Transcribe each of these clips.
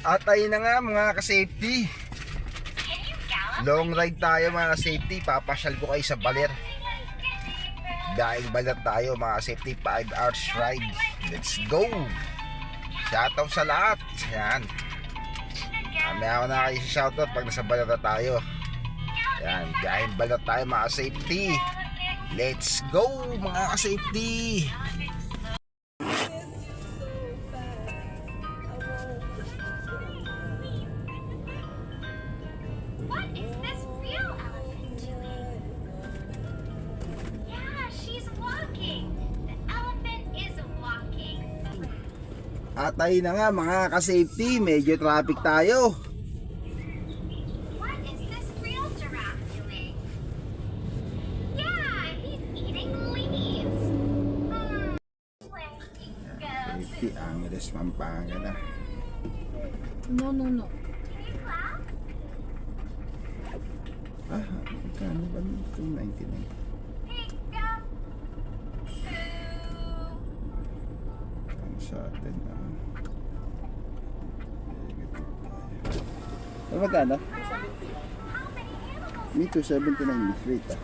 At ayun na nga mga ka-safety, long ride tayo mga ka-safety. Papasyal ko kayo sa Baler. Dahil Baler tayo mga ka-safety, 5 hours ride. Let's go! Shoutout sa lahat. Yan, mamaya ako na kayo sa shoutout pag nasa Baler na tayo. Yan, dahil Baler tayo mga ka-safety. Let's go mga ka-safety. At ayun na nga mga ka-safety, medyo traffic tayo. Safety, Angeles, Pampanga na. No. Ah, magkano ba? 299. Ano sa atin na? Ano magkano? Me 279 is rate ah.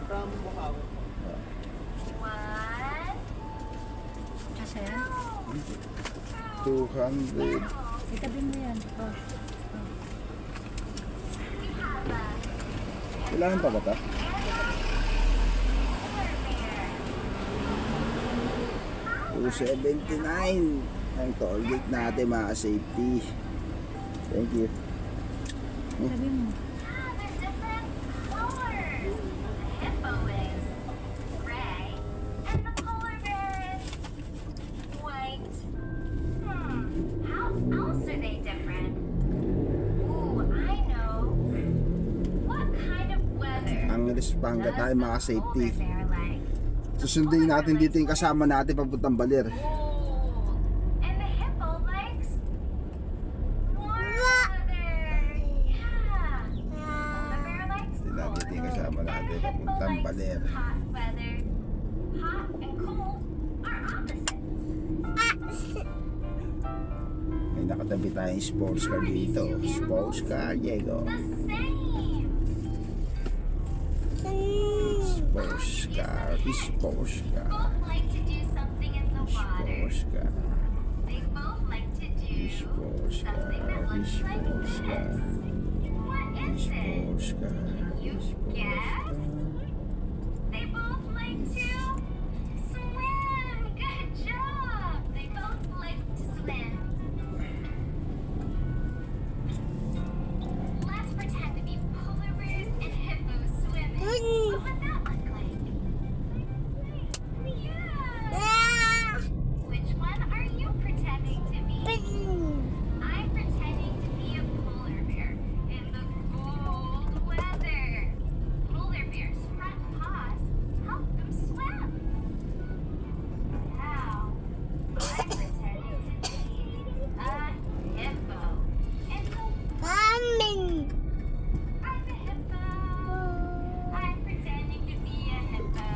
From Bukawi. Kasi yan? 200. Itabi mo yan. Oh. Kailangan pa ba ito? 279 ang toll gate natin mga safety. Thank you. Itabi mo. Angeles, Pampanga tayo mga safety. Susundin natin dito yung kasama natin papuntang Baler. Sila dito yung kasama natin papuntang Baler. May nakatabi tayong sports car dito. Sports car, Diego. Sports car, sports car. Sports car. Sports car, sports car. Sports car. They both like to swim. Good job. They both like to swim. Let's pretend to be polar bears and hippos swimming. What would that look like? Yeah. Which one are you pretending to be? I'm pretending to be a polar bear in the cold weather. Polar bears' front paws help them swim. Now, I'm pretending to be a hippo. And I'm a hippo. I'm pretending to be a hippo.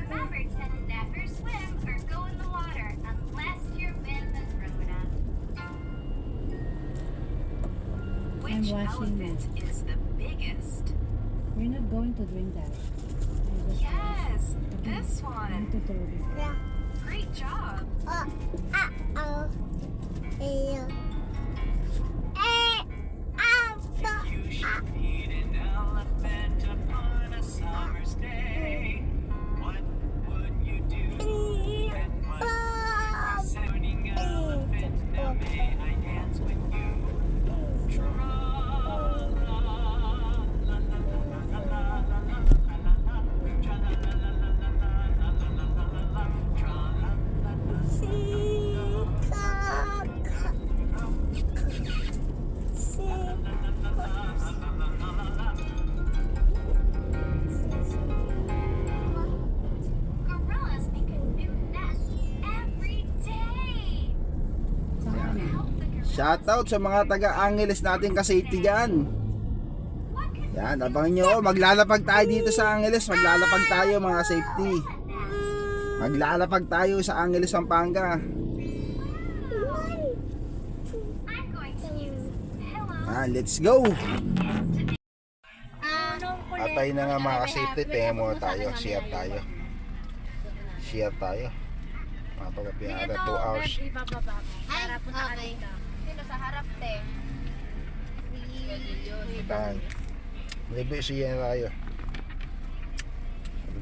Remember to never swim or go in the water unless you're with a grown-up. I'm washing elephant is the biggest? We're not going to drink that. Yes, this I one. need to throw this. Great job. You should feed an elephant upon a summer's day. What would you do? And what would you say? Morning elephant, now may I dance with you? Shoutout sa mga taga-Angeles natin ka-safety dyan. Yan, abangan nyo. Maglalapag tayo dito sa Angeles. Maglalapag tayo mga safety. Maglalapag tayo sa Angeles, Pampanga. Let's go. Atay na nga mga ka-safety. Tingnan muna tayo. Share tayo. Share tayo. Mapagapiyada 2 hours. Harap mo sa kanila. Sino sa harap, te? Tahan. Maybe siya na tayo.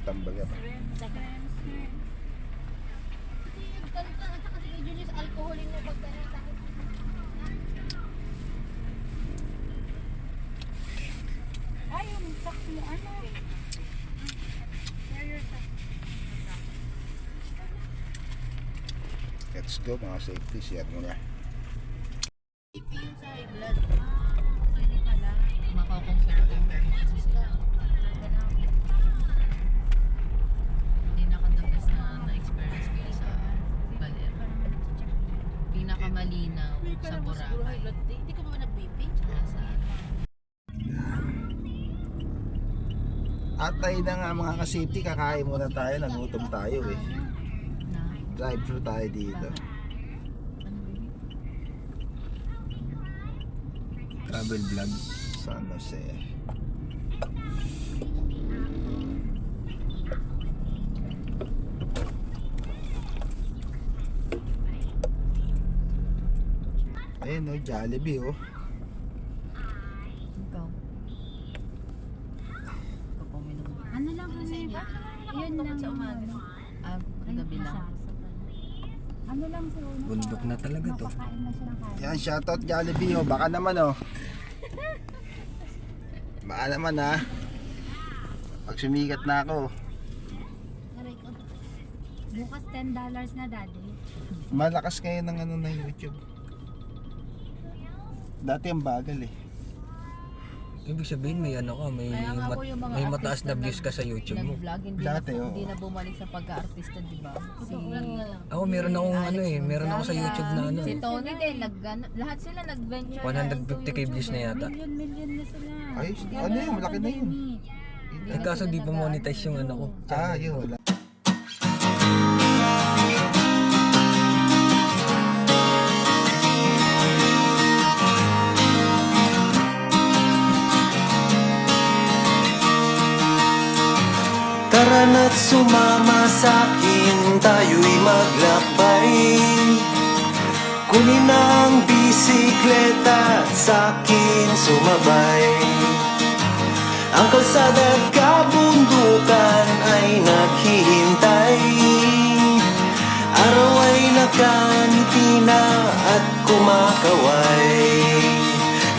Tambal ka pa. Alcoholin mo pagkano sa akin. Ay, yung socks mo, ano? Let's go mga safety. Share mo na. Makakonserve kasi sila. Hindi nakadagas na experience ko sa Baler. Pinakamalinaw sa Boracay. Hindi ka ba nag-BP? Tsaka sa Atay na nga mga ka-safety. Kakain muna tayo. Nagutom tayo eh. Drive-thru tayo dito. Travel vlog San Jose. Ayun o, Jollibee oh. ikaw. Papuminom. Ano lang kami ba? Yun lang. Sa umaga. Gabi lang. Ano lang sa una. Bundok na talaga to. Mapakain na siya ng kain. Yan, shoutout Jollibee oh. Baka naman oh. Baka naman ha. Pag sumikat na ako. Bukas $10 na, daddy. Malakas kayo ng ano na YouTube. Dati ang bagal eh. Ibig sabihin may ano ka, may, Kaya nga po yung mga may mataas na artista views ka sa YouTube mo. Nag-vlog, hindi, Dati, na, oo. hindi na bumalik sa pagka-artista, di ba? Si Ako meron akong ano eh, meron ako sa YouTube na ano Si eh. Tony din, lahat sila nag-venture 150k views na yata. Million na sila. Ay, ano yun? Malaki na yun. Eh kaso di pa monetize yung ano ko. Ah, yun. Tara na't sumama sa'kin, tayo'y maglakbay. Kunin ang bisikleta at sa'kin sumabay. Ang kalsada at kabundukan ay naghihintay. Araw ay nakangiti na at kumakaway.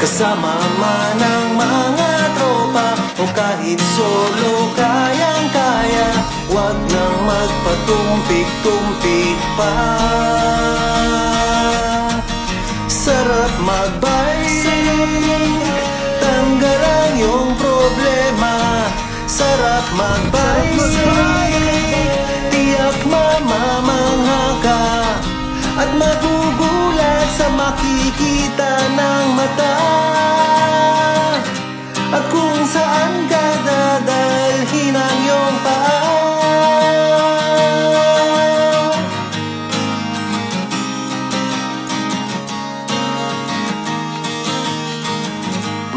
Kasama man ang mga tropa o kahit solo kayang-kaya. Huwag nang magpatumpik-tumpik pa. Sarap magbike, tanggal ang iyong problema. Sarap magbike, tiyak mamamangha ka at magugulat sa makikita ng mata. At kung saan ka dadalhin ang iyong paa.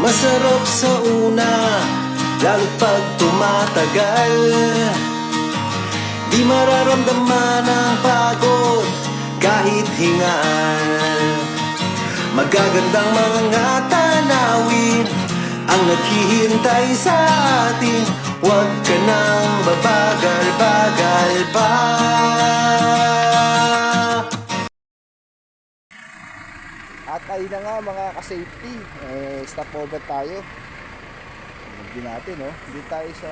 Masarap sa una, lalo't pag tumatagal. Di mararamdaman ang pagod kahit hingal. Magagandang mga tanawin ang naghihintay sa atin. Huwag ka nang babagal-bagal pa. At ayun na nga mga ka-safety. Stop over tayo. Hindi natin oh. Hindi tayo sa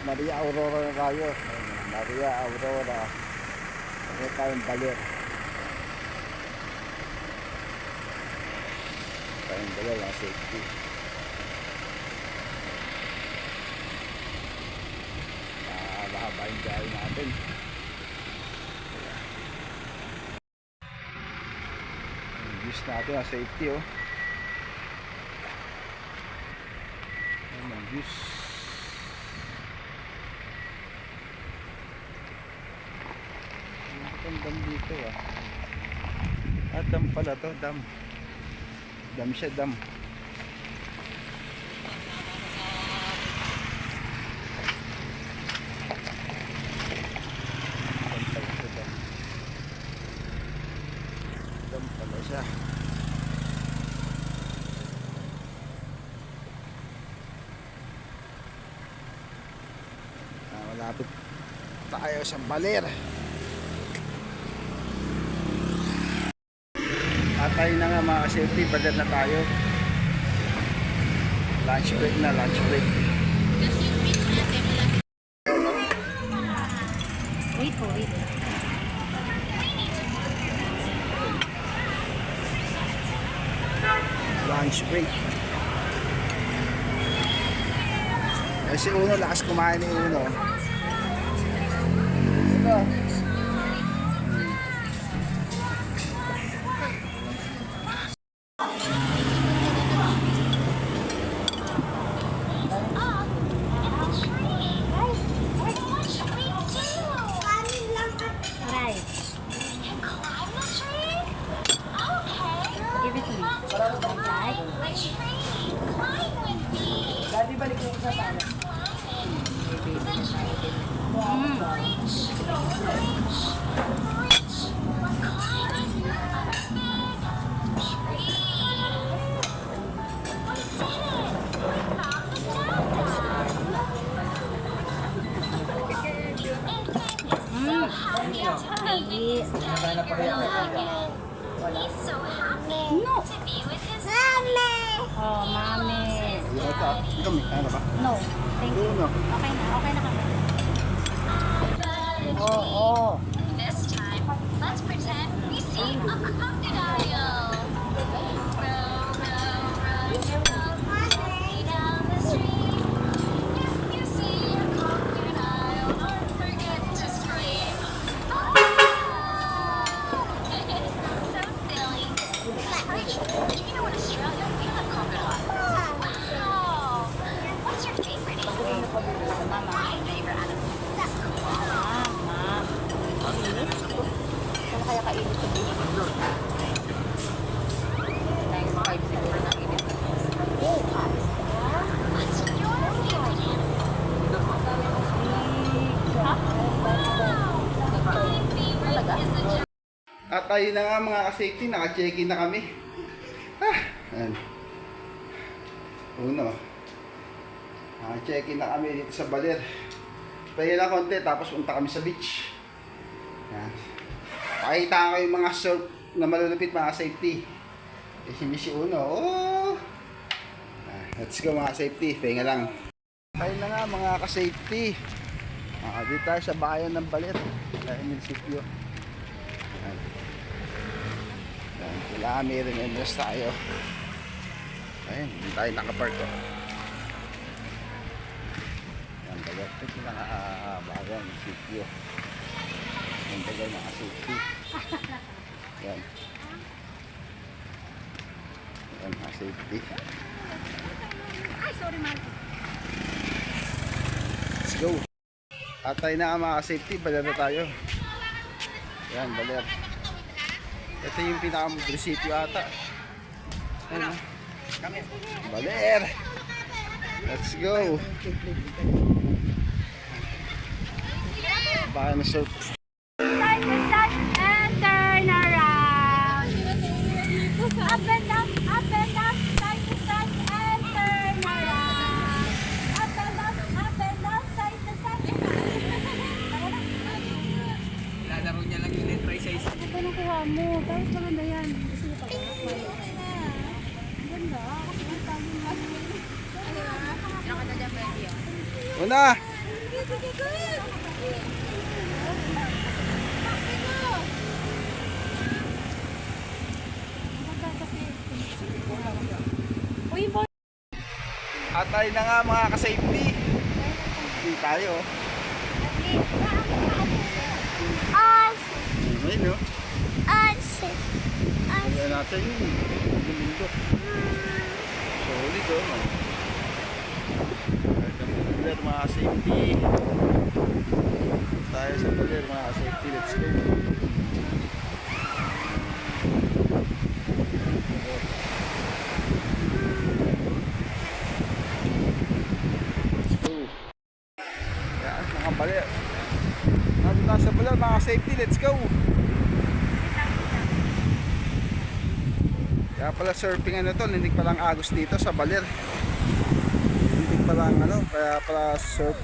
Maria Aurora na tayo. Maria Aurora. Ano tayong Baler. Tayong Baler mga safety. Mahaba yung biyahe natin. natin ang safety oh. Ayan ang views. Ang dam dito ah. Ah, dam pala to, dam. Dam siya, dam. Dam pala siya. Malapit tayo sa baler. At tayo na nga mga safety, baler na tayo. Lunch break na, lunch break. Wait po, wait. Lunch break. Eh si Uno, lakas kumain ni Uno. Ito. Right. Give it to me. Daddy, balik mo sa pala. He's so happy No. to be with his mommy. Oh, mami. Ito, ano ba? No, thank you. Uno. Okay na kami. Oo. This time, let's pretend we see a crocodile. Row, row, row, row down the stream. If you see a crocodile, don't forget to scream. Oh! So silly. Rachel, do you know in Australia we have crocodiles? Wow! What's your favorite animal? My favorite animal. Kung kaya kainit sa buhay. 9.5 siguro na init. What's your favorite animal? My favorite is a giraffe. At tayo na nga mga ka-safety, naka-check-in na kami. Ayan. Uno. Naka-check-in na kami dito sa baler. Pahinga na konti, tapos punta kami sa beach. Ayan. Pakita ko yung mga surf na malulupit mga safety. Eh, hindi si Uno. Oh! Let's go mga safety, pahinga lang. Tayo na nga mga ka-safety. Dito tayo sa bayan ng baler. Sa munisipyo. Ayan. Kailangan may remembers tayo. Ayun, hindi tayo nakapark ko. Ayan, tagal. Ito yung nakabagan, sityo. Ayan, tagal nakasityo. Ayan. Ayan, nakasafety. Ay, sorry, Marco. Let's go. At tayo na mga safety, baler na tayo. Ayan, baler. Ito yung pinaka-munisipyo ata. Ano? Baler! Let's go! Baka na surf. Side to side and turn around. Up and down, side to side and turn around. Up and down, side to side. Lalaro niya lang yun, try size. Ito nang kuha mo. Tapos maganda yan. Gusto mo pa ba? Ganda. Kasi ang tawag mo. Una! Uy, boy. At tayo na nga mga ka-safety. Hindi tayo. Ayun no? Yan natin yun. Bundok. Solid oh. Baler mga safety. Tayo sa baler mga safety. Let's go. Let's go. Yan mga baler. Nandun tayo sa baler mga safety. Let's go. Kaya pala surfing ano to, lindig palang agos dito sa baler. Lindig palang ano, kaya pala surf.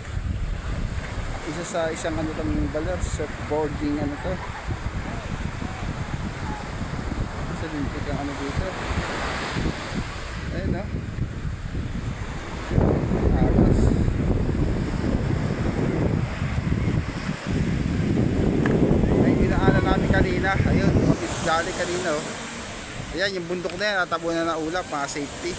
Isa sa isang ano tong baler, surfboarding ano to. Isa lindig ang ano dito. Ayun no. Agos. Ay dinaanan namin kanina. Ayun, kapit dali kanina oh. Ayan, yung bundok na yan, natabunan na ulap, mga safety.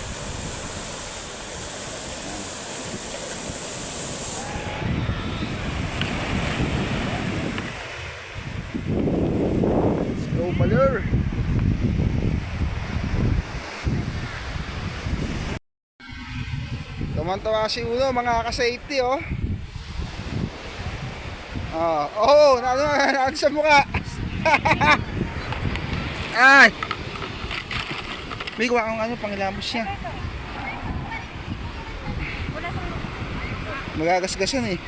Let's go, baler! Tumantawa si Uno, mga ka-safety, oh. Oh, ano sa mukha? Ay! May gawa akong ano, pangilamos niya. Magagasgasan eh.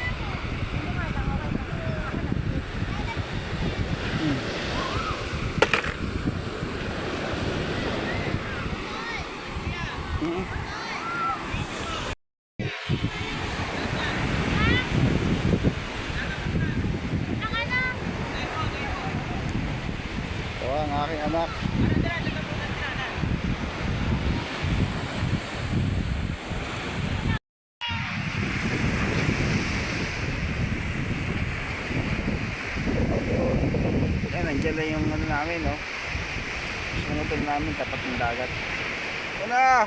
Ito ang aking anak. Nandiyan lang yung ano namin, no? Sunod namin tapat ng dagat. Wala!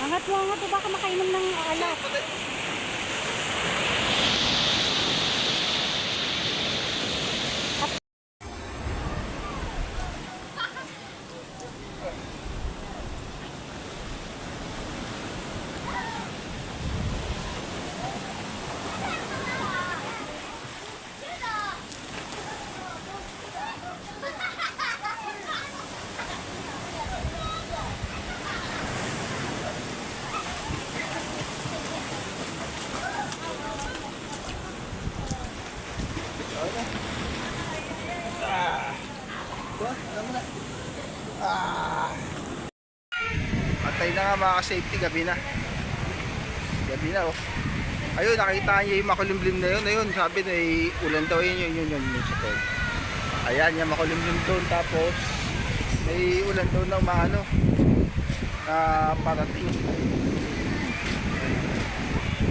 Angat mo, angat. Baka makainom ng alak. Antay na nga mga ka-safety, gabi na. Gabi na oh. Ayun, nakita niya yung makulimlim na yun. Ayun, sabi na ulan daw yun sa pen. Ayan, yung makulimlim doon. Tapos may ulan doon na umaano na parating.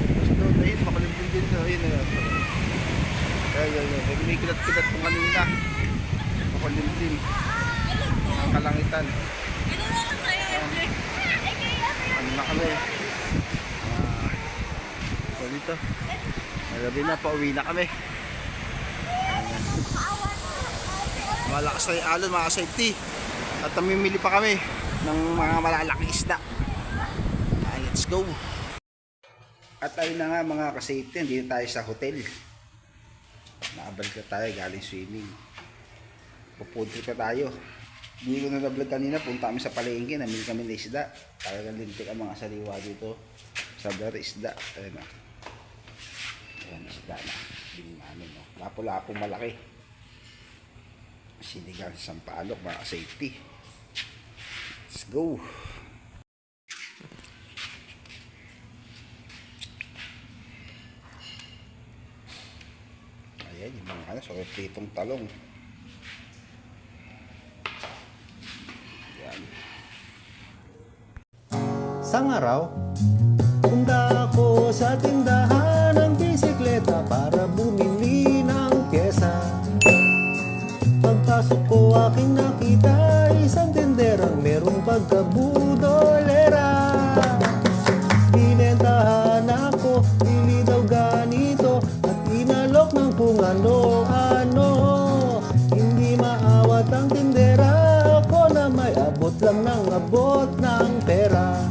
Tapos doon, ayun, makulimlim din. Ayun, ayun. Ay. May kilat-kilat po kanina. Makulimlim. Ang kalangitan. Ano na kami? So dito. Gabi na, pauwi na kami. Malakas na yung alon mga safety. At namimili pa kami ng mga malalaking isda. Let's go. At ayun na nga mga ka-safety, dito tayo sa hotel. Nakabalik na tayo galing swimming. Pupunti pa tayo. Hindi ko na-vlog kanina, punta kami sa palengke, namili kami ng isda. Talagang lintik ang mga sariwa dito. Sa bar isda. Ayun na. Ayan, isda na. Bili namin. No? Lapo-lapong malaki. Sinigang sa Sampalok mga ka-safety. Let's go. Ayan, yung mga so pritong talong. Ayan. Sang araw, punta ako sa tindahan ng bisikleta para bumili ng pyesa. Pagpasok ko aking nakita isang tenderang merong pagkabudolera. Binentahan ako, bili daw ganito at inalok ng kung ano-ano. Hindi maawat ang tindera, ako na may abot lang ng abot ng pera.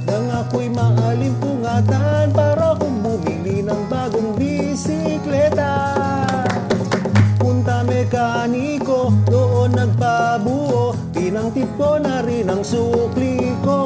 Nang ako'y maalimpungatan para kung bumili ng bagong bisikleta. Punta mekaniko, doon nagpabuo, pinangtip ko na rin ang sukli ko.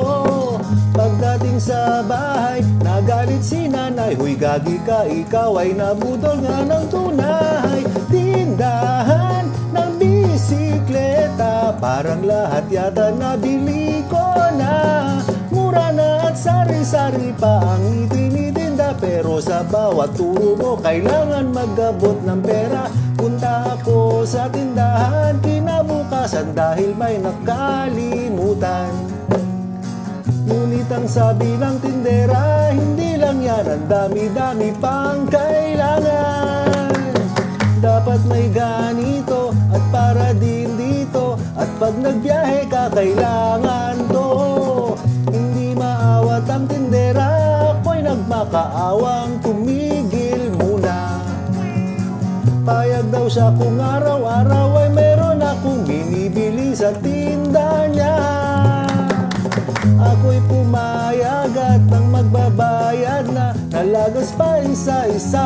Pagdating sa bahay, nagalit si nanay, huy gagi ka, ikaw ay nabudol nga ng tunay. Tindahan ng bisikleta, parang lahat yata nabili ko na. Mura na at sari-sari pa ang itinitinda, pero sa bawat turo mo kailangan mag-abot ng pera. Punta ako sa tindahan kinabukasan dahil may nakalimutan. Ngunit ang sabi ng tindera, hindi lang yan, ang dami-dami pang kailangan. Dapat may ganito at para din dito, at pag nagbiyahe ka kailangan to. Hindi maawat ang tindera, ako'y nagmakaawang tumigil muna. Payag daw siya kung araw-araw ay meron akong binibili sa tinda niya. Ako'y pumayag at nang magbabayad na, nalagas pa isa-isa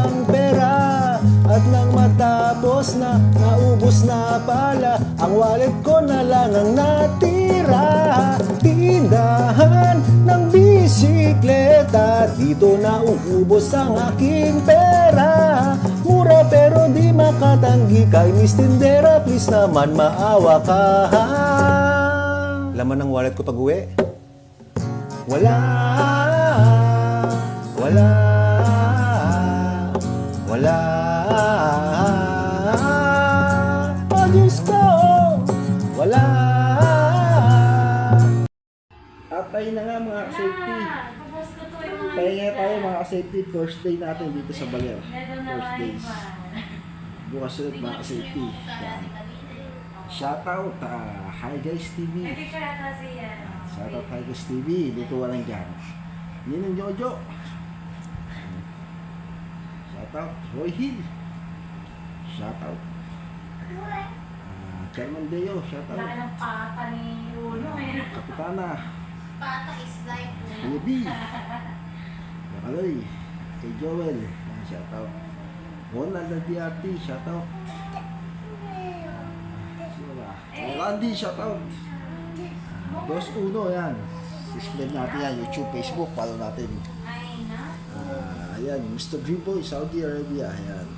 ang pera. At nang matapos na, naubos na pala, ang wallet ko na lang ang natira. Tindahan ng bisikleta, dito na uubos ang aking pera. Mura pero di makatanggi kay Miss Tindera, please naman maawa ka. Laman ng wallet ko pag uwi? Wala. Oh Diyos ko, wala. At ayun na nga mga ka-safety. Pahinga tayo mga ka-safety. First day natin dito sa Baler. First days. Bukas ulit mga ka-safety. Shoutout Hi Guys TV. Shoutout Hi Guys TV. Dito walang dyan. Yun ang Jojo. Shoutout Roy Hill. Shoutout Carmen Deo. Shoutout Kapitana. Pata is like Kuya B. Yakaloy. Kay Joel. Shoutout Ronald Diati. Shoutout Randy. Shoutout Boss Uno. Yan, subscribe natin yan. YouTube, Facebook, follow natin. Ayan, Mr. Dribble, Saudi Arabia. Ayan,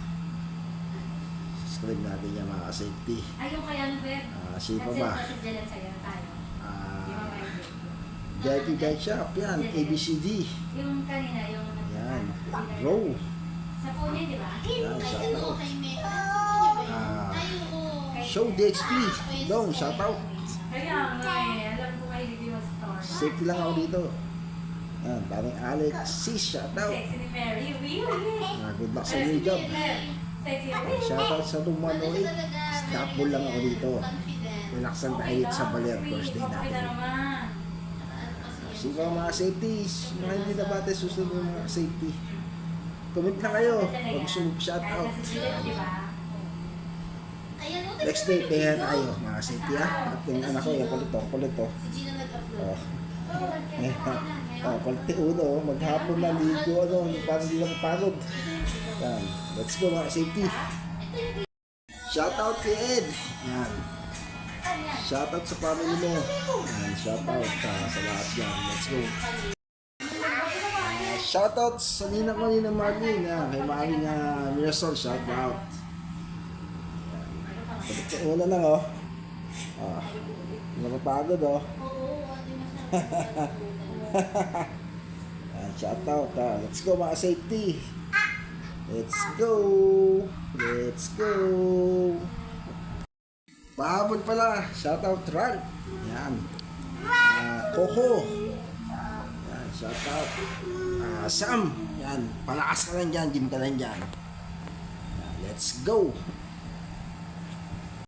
subscribe natin yan mga ka-safety. Ayun kaya ng web. Sino pa ba? VIP Guide Shop. Yan, ABCD. Yung kanina, yung... Yan, Row. Sa phone niya, di ba? Yan, shoutout. Show DXP. Dong, shoutout. Kaya nga eh, alam ko kayo dito yung store. Safety lang ako dito. Yan, paring Alex, shoutout. Sexy ni Mary, really. Good luck sa new job. Sexy Shoutout sa Rumanoy. Stopball lang ako dito. Relaxan tayo dito sa Baler, first day natin. Sige mga safeties, mga hindi na bate susunod ng mga safety. Comment na kayo kung gusto mo shoutout. Next day, kaya tayo mga safety ha. At yung anak ko, yung kulit to. Oh. Kulit uno, maghapon na ligo, parang hindi lang pagod. Yan, let's go mga safety. Shoutout kay Ed. Yan. Shoutout sa family mo. Yan, shoutout sa lahat yan. Let's go. Shoutout sa ninang ko ni Marlene. Yan, kay Maring Mirasol. Shoutout. Una lang oh. Nakapagod oh. Shoutout let's go mga safety. Let's go. Let's go. Pahabol pala. Shoutout Ran. Yan. Coco. Yan, shoutout. Sam. Yan. Palakas ka lang dyan. Gym ka lang dyan. Let's go.